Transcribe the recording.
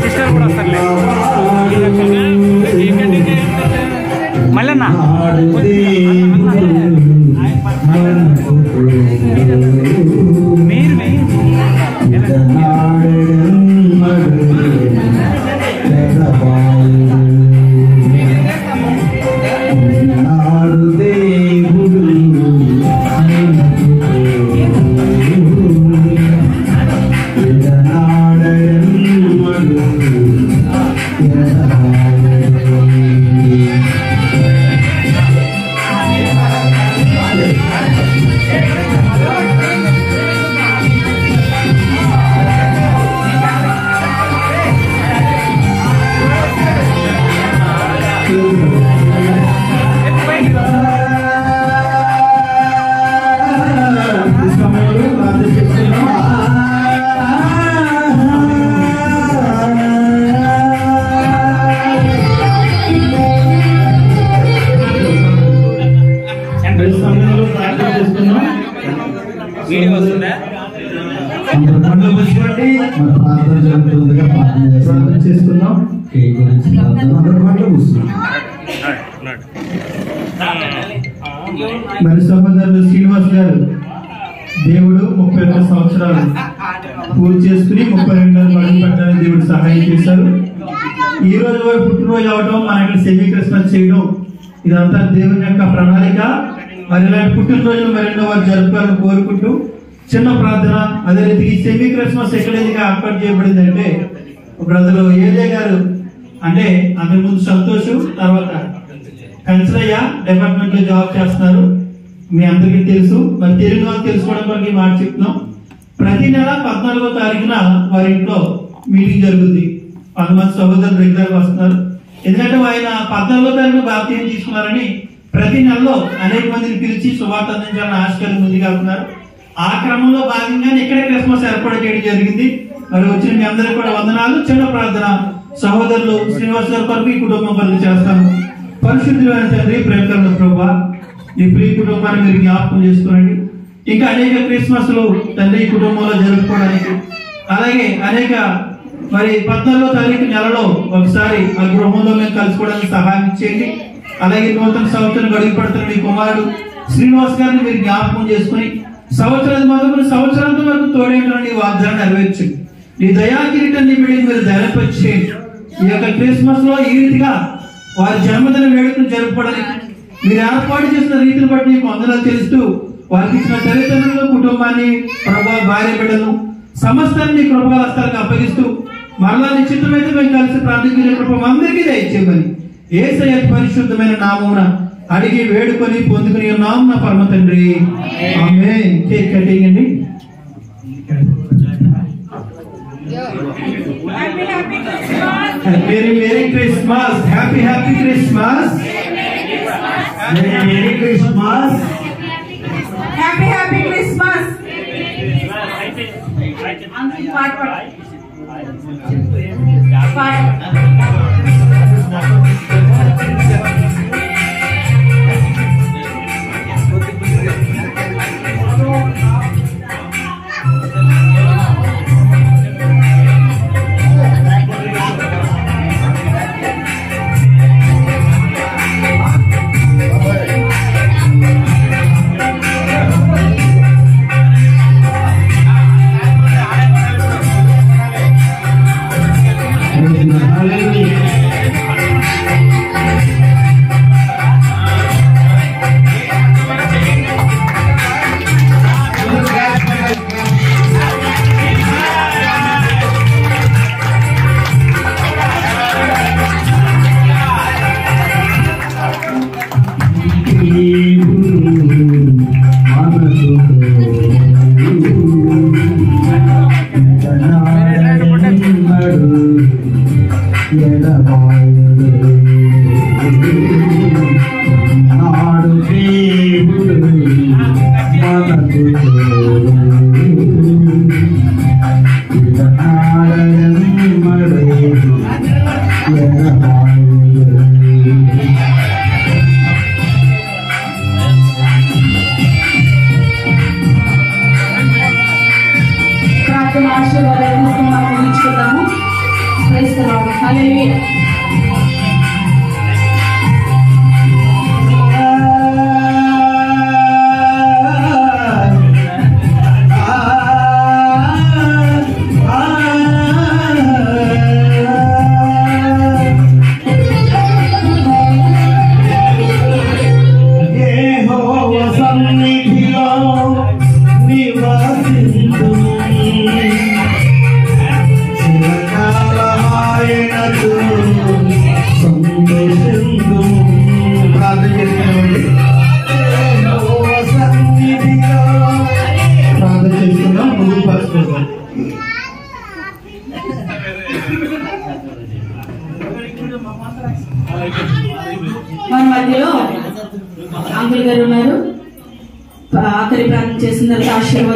Sister కూడా వస్తారులే మళ్ళన్నా మరి సహోదరులు శ్రీనివాస్ గారు దేవుడు 31 సంవత్సరాలు పూర్తి చేసుకుని 32 అడుగు పెట్టడానికి దేవుడు సహాయం చేశారు. ఈ రోజు పుట్టినరోజు అవడం మనకి సెమీ క్రిస్మస్ చేయడం ఇదంతా దేవుని యొక్క ప్రణాళిక. మరి ఇలాంటి పుట్టినరోజులు మరెన్నో వారు జరుపుకోవాలని కోరుకుంటూ చిన్న ప్రార్థన. అదే రీతి ఈ సెమీ క్రిస్మస్ ఎక్కడైనా ఏర్పాటు చేయబడింది అంటే బ్రదర్ ఏదే గారు అంటే అంతకుముందు సంతోష్ తర్వాత కంచరయ్య డిపార్ట్మెంట్ లో జాబ్ చేస్తున్నారు. మీ అందరికీ తెలుసు. మరి తెలియని వాళ్ళు తెలుసుకోవడం వరకు మాట చెప్తున్నాం. ప్రతి నెల 14వ తారీఖున వారి ఇంట్లో మీటింగ్ జరుగుతుంది. 10 మంది సహోదరులు రెగ్యులర్ గా వస్తున్నారు. ఎందుకంటే ఆయన 14వ తారీఖున బాప్తిజం తీసుకున్నారని ప్రతి నెలలో అనేక మందిని పిలిచి సువార్త అందించాలని ఆశకరం ముందుకు వెళ్తున్నారు. ఆ క్రమంలో భాగంగానే ఇక్కడ క్రిస్మస్ ఏర్పాటు చేయడం జరిగింది. మరి వచ్చిన మీ అందరికీ కూడా వందనాలు. చిన్న ప్రార్థన సహోదరులు శ్రీనివాస్ గారి కొరకు ఈ కుటుంబం కొరకు చేస్తాను. పరిశుద్ధులైన తండ్రి, ప్రేమకరమైన ప్రభువా, ఈ ప్రియ కుటుంబాన్ని మీరు జ్ఞాపకం చేసుకోండి. ఇంకా అనేక క్రిస్మస్లు తండ్రి ఈ కుటుంబంలో జరుపుకోవడానికి, అలాగే అనేక మరి 14వ తారీఖు నెలలో ఒకసారి ఆ గృహంలో మేము కలుసుకోవడానికి సహాయం చేయండి. అలాగే నూతన సంవత్సరం గడుగు పడుతున్న మీ కుమారుడు శ్రీనివాస్ గారిని మీరు జ్ఞాపకం చేసుకుని సంవత్సరాది మొదలు సంవత్సరాంత వరకు తోడేటువంటి వాగ్దానం నెరవేర్చండి. నీ దయా కిరీటాన్ని మీరు ధైర్యపరిచేయండి. ఈ యొక్క క్రిస్మస్ లో ఈ రీతిగా వారి జన్మదిన వేడుకను జరుపుకోవడానికి మీరు ఏర్పాటు చేసిన రీతిని బట్టి నీకు వందనాలు తెలుస్తూ వారికి ఇచ్చిన తల్లిదండ్రులు, కుటుంబాన్ని, ప్రభా, భార్య బిడ్డను సమస్తాన్ని కృపహస్తాలకు అప్పగిస్తూ మరలా నిశ్చితమైతే మేము కలిసి ప్రార్థించిన కృప అందరికీ దయచేయమని యేసయ్య పరిశుద్ధమైన నామమున అడిగి వేడుకొని పొందుకుని నామమున పరమ తండ్రి, ఆమేన్. కేక్ కటింగ్ అండి. Merry Christmas. Happy Christmas. Merry Christmas. Happy Christmas. హల్లెలూయా. మన మధ్యలో అంకుల్ గారు ఉన్నారు. ఆఖరి ప్రార్థన చేసిన తర్వాత ఆశీర్వాదం